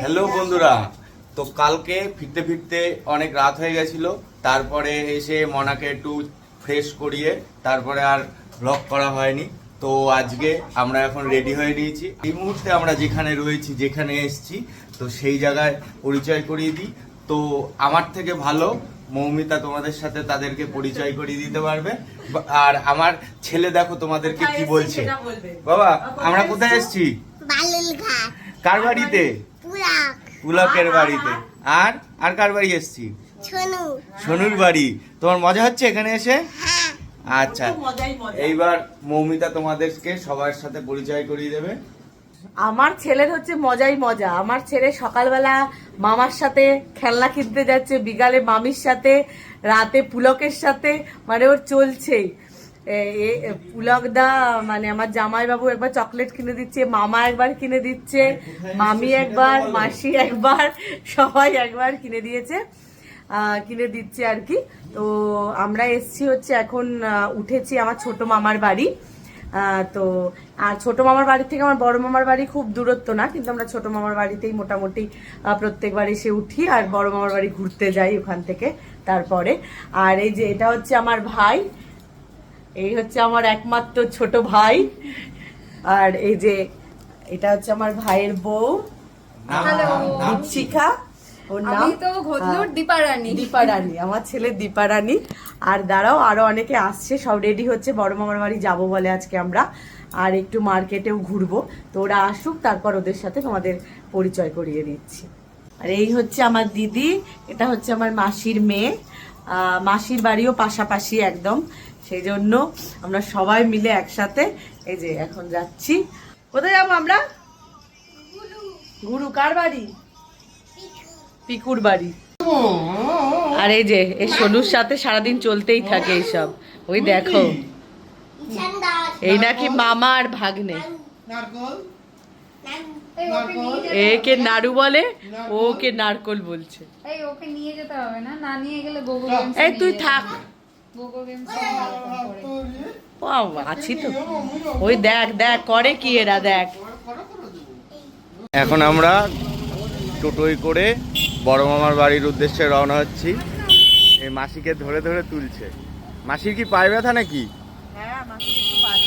Hello বন্ধুরা, তো কালকে ফিরতে ফিরতে অনেক রাত হয়ে গেছিল। তারপরে এসে মনাকে একটু ফ্রেশ করিয়ে তারপরে আর ব্লগ করা হয়নি। তো আজকে আমরা এখন রেডি হয়ে নিয়েছি। এই মুহূর্তে আমরা যেখানে রয়েছি, যেখানে এসেছি, তো সেই জায়গায় পরিচয় করিয়ে দিই। তো আমার থেকে ভালো মৌমিতা তোমাদের সাথে তাদেরকে পরিচয় করিয়ে দিতে পারবে। আর আমার ছেলে দেখো তোমাদেরকে কি বলছে। বাবা, আমরা কোথায় এসেছি? কার বাড়িতে? পুলকের বাড়িতে। আর আর কার বাড়ি এসেছি? সোনুর বাড়ি। তোমার মজা হচ্ছে এখানে এসে? আচ্ছা, এইবার মৌমিতা তোমাদেরকে সবার সাথে পরিচয় করিয়ে দেবে। আমার ছেলের হচ্ছে মজাই মজা। আমার ছেলে সকালবেলা মামার সাথে খেলনা কিনতে যাচ্ছে, বিকালে মামির সাথে, রাতে পুলকের সাথে, মানে ওর চলছেই। পুলকদা মানে আমার জামাইবাবু একবার চকলেট কিনে দিচ্ছে, মামা একবার কিনে দিচ্ছে, মামি একবার, মাসি একবার, সবাই একবার কিনে দিচ্ছে আর কি। তো আমরা এসছি হচ্ছে এখন উঠেছি আমার ছোট মামার বাড়ি। তো আর ছোট মামার বাড়ি থেকে আমার বড় মামার বাড়ি খুব দূরত্ব না, কিন্তু আমরা ছোট মামার বাড়িতেই মোটামুটি প্রত্যেকবার এসে উঠি আর বড় মামার বাড়ি ঘুরতে যাই ওখান থেকে তারপরে। আর এই যে এটা হচ্ছে আমার ভাই, এই হচ্ছে আমার একমাত্র ছোট ভাই। আর এই যে এটা হচ্ছে আমার ভাইয়ের বউ দীপশিখা, ওর নাম দীপারানী, আমার ছেলে দীপারানী। আর দাঁড়াও, আরো অনেকে আসছে, সব রেডি হচ্ছে, বড় মামার বাড়ি যাবো বলে আজকে আমরা, আর একটু মার্কেটেও ঘুরবো। তো ওরা আসুক, তারপর ওদের সাথে তোমাদের পরিচয় করিয়ে দিচ্ছি। আর এই হচ্ছে আমার দিদি, এটা হচ্ছে আমার মাসির মেয়ে। মাসির বাড়িও পাশাপাশি একদম, সেই জন্য আমরা সবাই মিলে একসাথে এই যে এখন যাচ্ছি। কোথায় যাবো আমরা? গুরু কার বাড়ি? পিকুর বাড়ি। আর এই যে এই সোনুর সাথে সারাদিন চলতেই থাকে এইসব। ওই দেখো, এই নাকি মামা আর ভাগ্নে। একে নাড়ু বলে, ওকে নারকল বলছে। এই তুই থাক, আছি তো। ওই দেখ দেখ করে কি এরা, দেখ। এখন আমরা টোটোয় করে বড় মামার বাড়ির উদ্দেশ্যে রওনা হচ্ছি। এই মাসিকে ধরে ধরে তুলছে। মাসির কি পায়ে ব্যথা নাকি? হ্যাঁ, মাসির একটু পায়।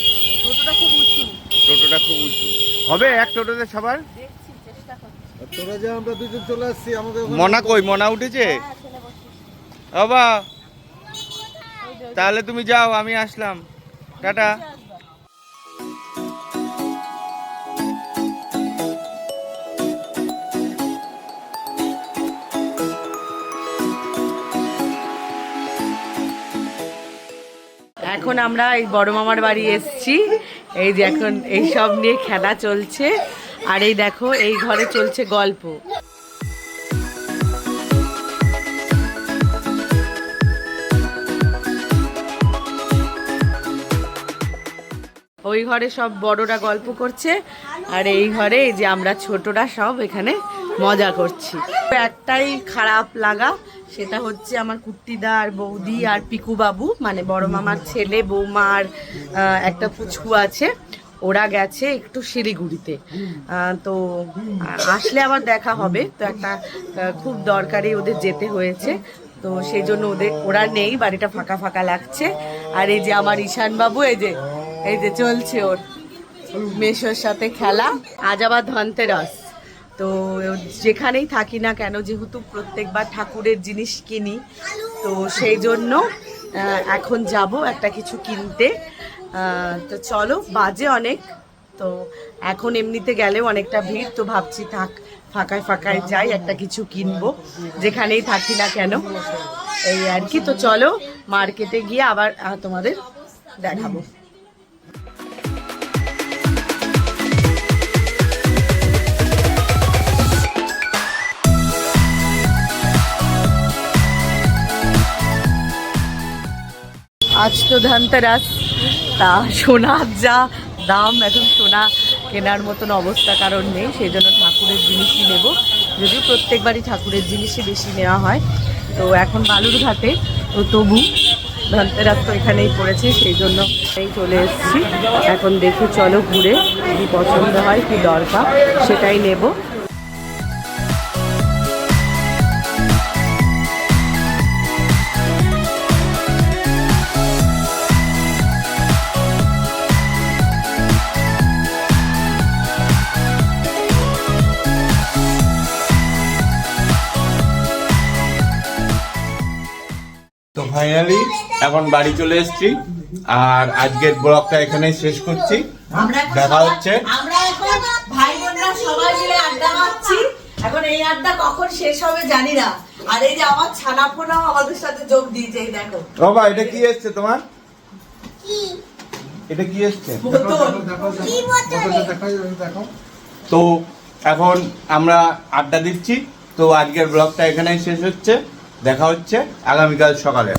টোটোটা খুব উঁচু। টোটোটা খুব উঁচু হবে এক টোটোতে সবার। দেখছি, চেষ্টা করছি। তোরা যে আমরা দুজন চলে আসছি, আমাদের মনা কই? মনা উঠেছে? বাবা, তাহলে তুমি যাও, আমি আসলাম, টাটা। এখন আমরা এই বড় মামার বাড়ি এসেছি। এই যে এখন এই সব নিয়ে খেলা চলছে, আর এই দেখো এই ঘরে চলছে গল্প। ওই ঘরে সব বড়রা গল্প করছে, আর এই ঘরে এই যে আমরা ছোটরা সব এখানে মজা করছি। একটাই খারাপ লাগা, সেটা হচ্ছে আমার কুট্টিদা আর বৌদি আর পিকু বাবু, মানে বড় মামার ছেলে, বৌমা আর একটা পুচকু আছে, ওরা গেছে একটু শিলিগুড়িতে। তো আসলে আবার দেখা হবে, তো একটা খুব দরকারি ওদের যেতে হয়েছে, তো সেই জন্য ওরা নেই, বাড়িটা ফাঁকা ফাঁকা লাগছে। আর এই যে আমার ঈশান বাবু, এই যে চলছে ওর মেশোর সাথে খেলা। আজ আবার ধনতেরাস, তো যেখানেই থাকি না কেন, যেহেতু প্রত্যেকবার ঠাকুরের জিনিস কিনি, তো সেই জন্য এখন যাব একটা কিছু কিনতে। তো চলো, বাজে অনেক, তো এখন এমনিতে গেলেও অনেকটা ভিড়, তো ভাবছি থাক ফাঁকায় ফাঁকায় যাই, একটা কিছু কিনবো যেখানেই থাকি না কেন, এই আর কি। তো চলো মার্কেটে গিয়ে আবার তোমাদের দেখাবো। আজ তো ধনতেরাস, তা সোনার যা দাম, এখন সোনা কেনার মতন অবস্থা কারণ নেই, সেই জন্য ঠাকুরের জিনিসই নেব, যদিও প্রত্যেকবারই ঠাকুরের জিনিসই বেশি নেওয়া হয়। তো এখন বালুরঘাটে, তো তবু ধনতেরাস তো এখানেই পড়েছে, সেই জন্য এই চলে এসেছি। এখন দেখি, চলো ঘুরে কি পছন্দ হয়, কি দরকার সেটাই নেব। ফাইনালি এখন বাড়ি চলে এসেছি, আর আজকের ব্লগটা এখানেই শেষ করছি। দেখা হচ্ছে। আমরা এখন ভাই বোনরা সবাই মিলে আড্ডা মারছি। এখন এই আড্ডা কখন শেষ হবে জানি না। আর এই যে আমার ছানাপোনাও আমাদের সাথে যোগ দিয়েছে, এই দেখো। বাবা এটা কি এসছে তোমার? এটা কি এসছে? দেখো তো এখন আমরা আড্ডা দিচ্ছি। তো আজকের ব্লগটা এখানেই শেষ হচ্ছে। দেখা হচ্ছে আগামীকাল সকালে।